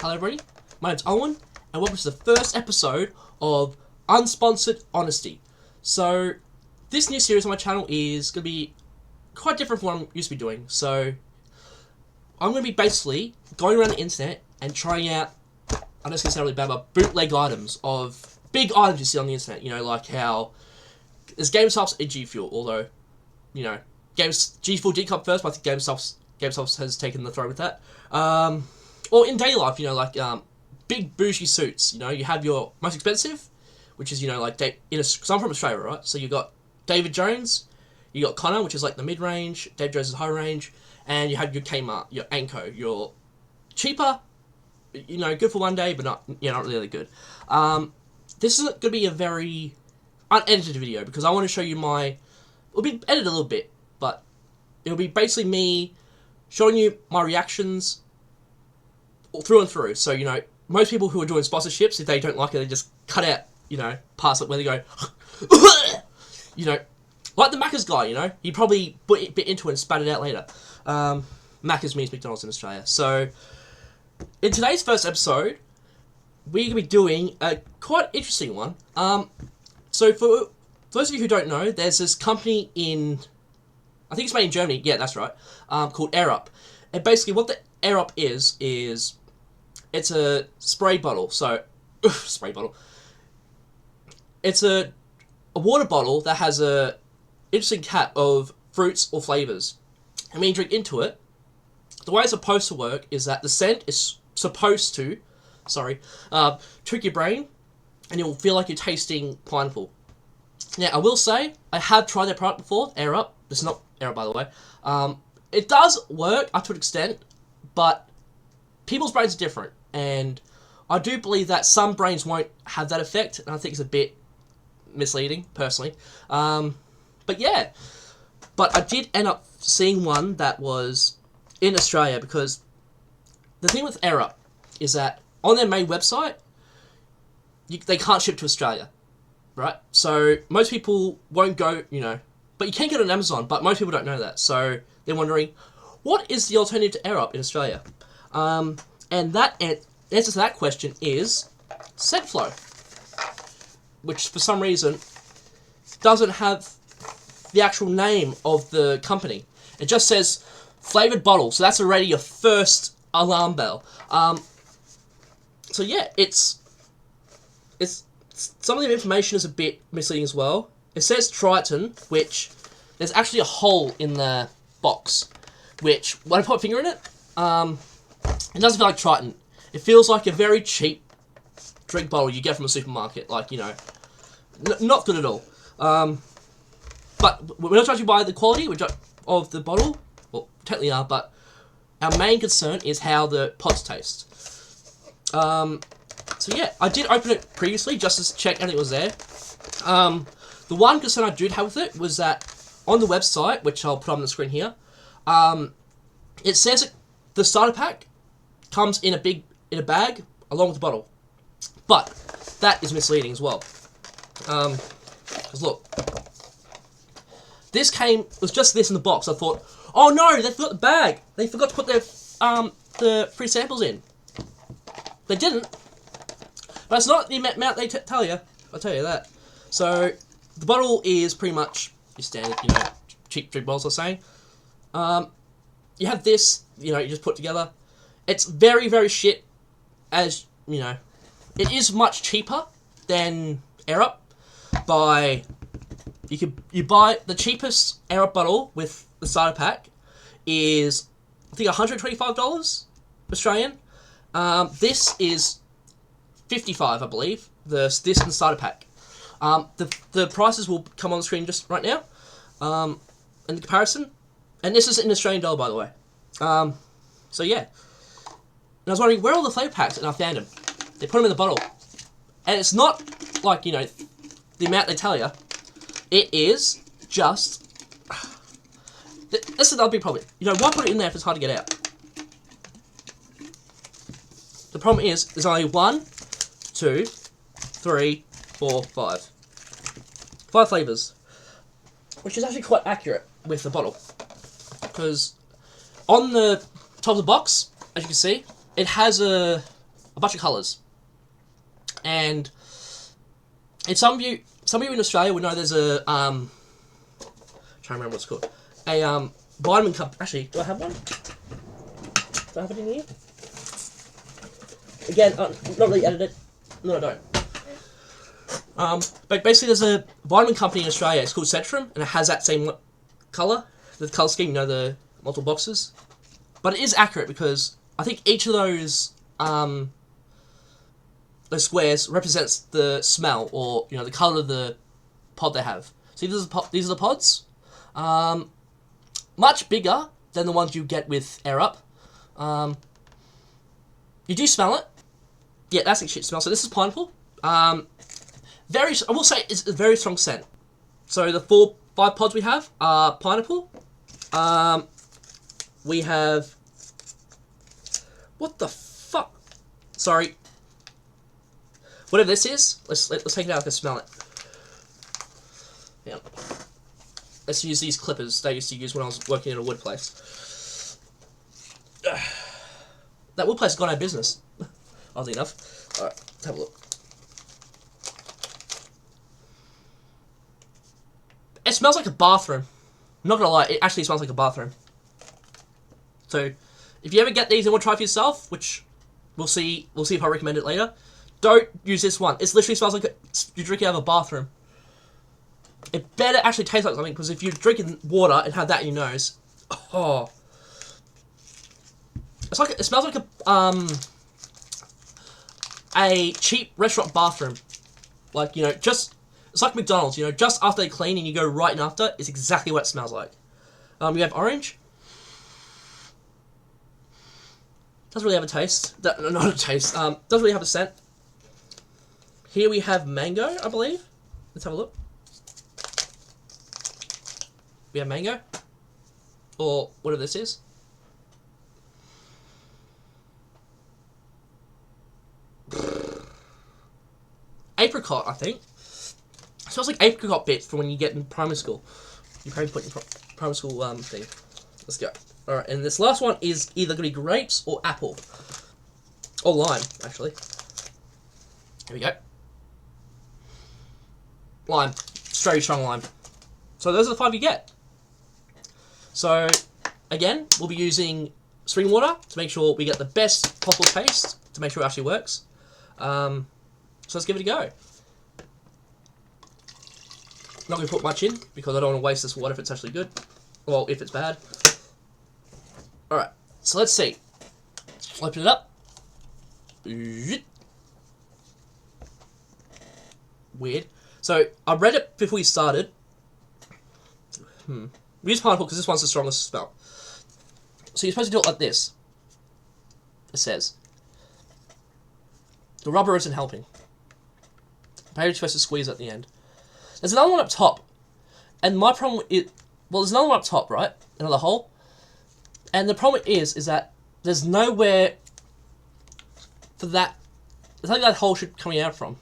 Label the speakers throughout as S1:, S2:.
S1: Hello everybody, my name's Owen, and welcome to the first episode of Unsponsored Honesty. So, this new series on my channel is going to be quite different from what I'm used to be doing. So, I'm going to be basically going around the internet and trying out, I know it's going to sound really bad, but bootleg items of big items you see on the internet. You know, like how there's GameStop's and G Fuel, although, you know, G Fuel did come first, but I think GameStop has taken the throne with that. Or in daily life, you know, like big bougie suits. You know, you have your most expensive, which is, you know, like because I'm from Australia, right? So you got David Jones, you got Connor, which is like the mid range. David Jones is high range, and you have your Kmart, your Anko, your cheaper. You know, good for one day, but not really good. This is going to be a very unedited video because I want to show you it'll be edited a little bit, but it'll be basically me showing you my reactions through and through. So, you know, most people who are doing sponsorships, if they don't like it, they just cut out, you know, parts where they go, you know, like the Macca's guy, you know, he probably put a bit into it and spat it out later. Macca's means McDonald's in Australia. So, in today's first episode, we're going to be doing a quite interesting one. So, for those of you who don't know, there's this company I think it's made in Germany, yeah, that's right, called Airup. And basically what the Airup is it's a spray bottle. So, spray bottle. It's a water bottle that has a interesting cap of fruits or flavours. And when you drink into it, the way it's supposed to work is that the scent is supposed to, trick your brain, and you'll feel like you're tasting pineapple. Now, I will say, I have tried their product before, Airup. This is not Airup, by the way. It does work up to an extent, but people's brains are different, and I do believe that some brains won't have that effect, and I think it's a bit misleading, personally. But yeah, but I did end up seeing one that was in Australia, because the thing with Airup is that on their main website, they can't ship to Australia, right? So most people won't go, you know, but you can get it on Amazon, but most people don't know that, so they're wondering, what is the alternative to Airup in Australia? And that answer to that question is Scentflow, which for some reason doesn't have the actual name of the company. It just says flavoured bottle, so that's already your first alarm bell. So yeah, it's some of the information is a bit misleading as well. It says Triton, which there's actually a hole in the box, which when I put my finger in it, it doesn't feel like Triton. It feels like a very cheap drink bottle you get from a supermarket. Like, you know, not good at all. But we're not judging by the quality of the bottle. Well, technically are, but our main concern is how the pods taste. So yeah, I did open it previously just to check everything was there. The one concern I did have with it was that on the website, which I'll put on the screen here, it says the starter pack comes in a bag along with the bottle, but that is misleading as well. Because look, was just this in the box. I thought, oh no, they forgot the bag. They forgot to put the free samples in. They didn't, but it's not the amount they tell you. I'll tell you that. So the bottle is pretty much your standard, you know, cheap drink bottles, I was saying. You have this, you know, you just put together. It's very, very shit, as, you know, it is much cheaper than Airup you buy the cheapest Airup bottle with the starter pack is, I think, $125 Australian. This is $55, I believe, this and the starter pack. The prices will come on the screen just right now, in the comparison, and this is in Australian dollar, by the way. So yeah, and I was wondering where are all the flavour packs, and I found them. They put them in the bottle, and it's not like, you know, the amount they tell you. It is just this is another big problem. You know, why put it in there if it's hard to get out? The problem is there's only 1, 2, 3, 4, 5. 5 flavours, which is actually quite accurate with the bottle, because on the top of the box, as you can see, it has a a bunch of colours. And some of you in Australia would know there's a trying to remember what it's called. A vitamin company. Actually, do I have one? Do I have it in here? Again, not really edited. No, I don't. But basically, there's a vitamin company in Australia. It's called Scentflow, and it has that same colour, the colour scheme. You know, the multiple boxes. But it is accurate because I think each of those squares represents the smell or the colour of the pod they have. See, these are the pods. Much bigger than the ones you get with Airup. You do smell it. Yeah, that's actually smell. So this is pineapple. I will say it's a very strong scent. So the 5 pods we have are pineapple. We have... What the fuck? Sorry. Whatever this is, let's take it out and smell it. Yeah. Let's use these clippers they used to use when I was working in a wood place. That wood place has gone out of business. Oddly enough. Alright, let's have a look. It smells like a bathroom. I'm not gonna lie, it actually smells like a bathroom. So, if you ever get these and want to try for yourself, which we'll see if I recommend it later, don't use this one. It literally smells like you're drinking out of a bathroom. It better actually taste like something, because if you're drinking water and have that in your nose, oh, it smells like a cheap restaurant bathroom. Like, it's like McDonald's, just after they clean and you go right in after, it's exactly what it smells like. We have orange. Doesn't really have a taste. Not a taste. Doesn't really have a scent. Here we have mango, I believe. Let's have a look. We have mango. Or whatever this is. Apricot, I think. It smells like apricot bits from when you get in primary school. You probably put in primary school thing. Let's go. Alright, and this last one is either going to be grapes or apple. Or lime, actually. Here we go. Lime. Very strong lime. So those are the 5 you get. So, again, we'll be using spring water to make sure we get the best possible taste, to make sure it actually works. So let's give it a go. Not going to put much in, because I don't want to waste this water if it's actually good. Well, if it's bad. Alright, so let's see. Open it up. Weird. So, I read it before we started. We use pineapple because this one's the strongest smell. So you're supposed to do it like this. It says. The rubber isn't helping. Maybe you're supposed to squeeze at the end. There's another one up top. And my problem is... Well, there's another one up top, right? Another hole. And the problem is that there's nowhere for that... There's nothing that hole should be coming out from.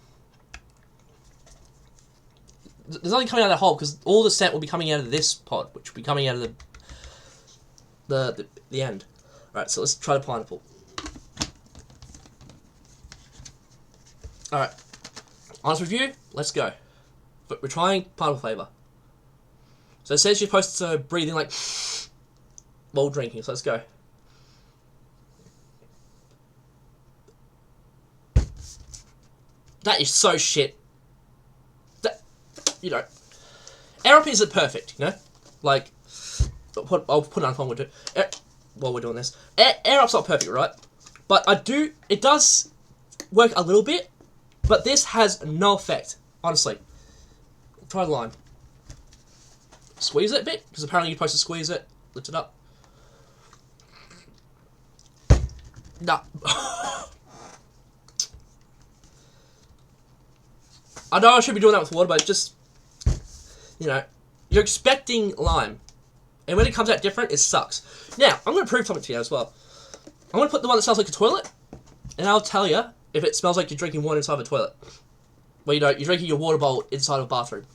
S1: There's nothing coming out of that hole, because all the scent will be coming out of this pod, which will be coming out of the end. Alright, so let's try the pineapple. Alright. Honest review, let's go. But we're trying pineapple flavour. So it says you're supposed to breathe in like while drinking, so let's go. That is so shit. That, Airup isn't perfect, Like, I'll put it on phone while we're doing this. Airup's not perfect, right? But it does work a little bit, but this has no effect, honestly. Try the lime. Squeeze it a bit, because apparently you're supposed to squeeze it, lift it up. Nah. I know I should be doing that with water, but just, you're expecting lime. And when it comes out different, it sucks. Now, I'm going to prove something to you as well. I'm going to put the one that smells like a toilet, and I'll tell you if it smells like you're drinking water inside of a toilet. Well, you're drinking your water bowl inside of a bathroom.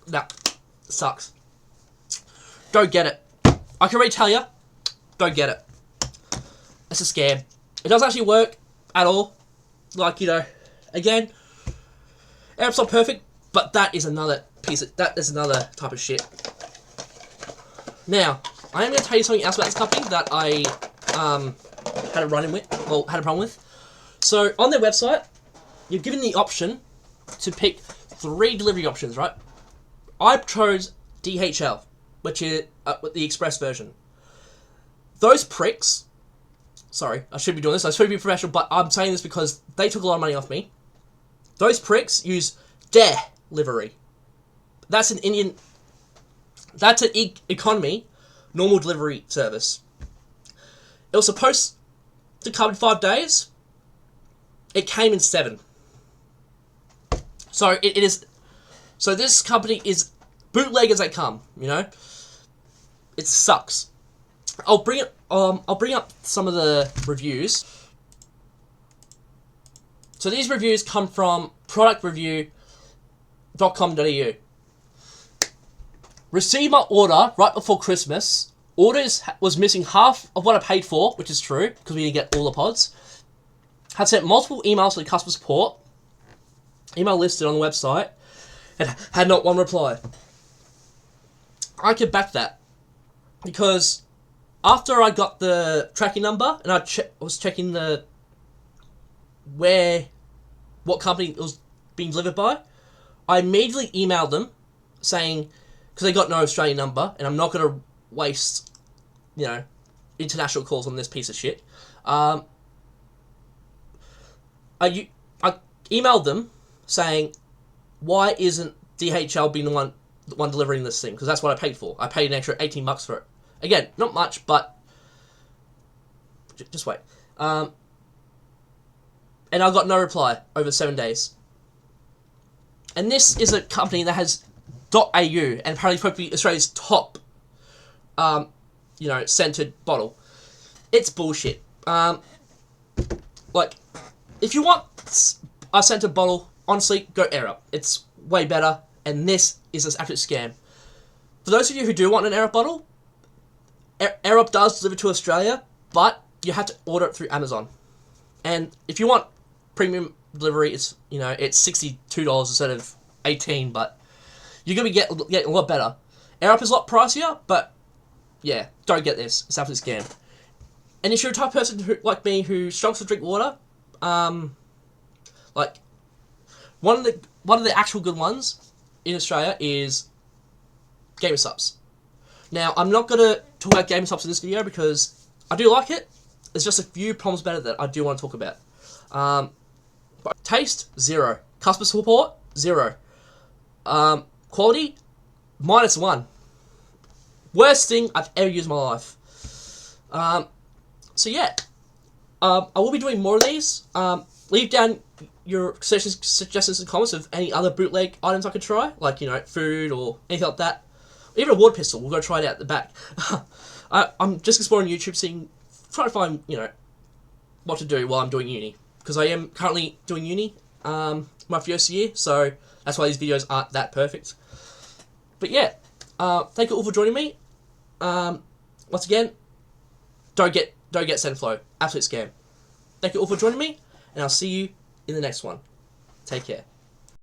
S1: Nah, it sucks. Don't get it. I can already tell you, don't get it. It's a scam. It doesn't actually work at all. Like, you know, again, Airup's not perfect, but that is another that is another type of shit. Now, I am going to tell you something else about this company that I had a run-in with, well, had a problem with. So, on their website, you're given the option to pick 3 delivery options, right? I chose DHL, which is the express version. Those pricks, sorry, I should be doing this, I should be professional, but I'm saying this because they took a lot of money off me. Those pricks use delivery. That's an economy, normal delivery service. It was supposed to come in 5 days. It came in 7. So it is. So this company is bootleg as they come. You know, it sucks. I'll bring up some of the reviews. So these reviews come from productreview.com.au. Received my order right before Christmas. Was missing half of what I paid for, which is true, because we didn't get all the pods. Had sent multiple emails to the customer support. Email listed on the website. And had not one reply. I could back that. Because after I got the tracking number, and I was checking what company it was being delivered by, I immediately emailed them saying, because they got no Australian number, and I'm not going to waste, you know, international calls on this piece of shit. I emailed them saying, why isn't DHL being the one delivering this thing? Because that's what I paid for. I paid an extra $18 for it. Again, not much, but just wait. And I got no reply over 7 days. And this is a company that has .au, and apparently supposed to be Australia's top, you know, scented bottle. It's bullshit. Like, if you want a scented bottle, honestly, go Airup. It's way better, and this is an absolute scam. For those of you who do want an Airup bottle, Airup does deliver to Australia, but you have to order it through Amazon. And if you want premium delivery, it's, you know, it's $62 instead of $18, but you're going to be getting a lot better. Airup is a lot pricier, but yeah, don't get this. It's absolutely scam. And if you're a type of person like me who struggles to drink water, like one of the actual good ones in Australia is Gamer Subs. Now, I'm not going to talk about Gamer Subs in this video because I do like it. There's just a few problems about it that I do want to talk about. But taste, 0. Customer support, 0. Quality, -1. Worst thing I've ever used in my life. So yeah, I will be doing more of these. Leave down your suggestions and comments of any other bootleg items I could try, like, you know, food or anything like that. Even a water pistol, we'll go try it out at the back. I'm just exploring YouTube, trying to find, you know, what to do while I'm doing uni. Because I am currently doing uni, my first year, so that's why these videos aren't that perfect. But yeah, thank you all for joining me. Once again, don't get Scentflow. Absolute scam. Thank you all for joining me, and I'll see you in the next one. Take care.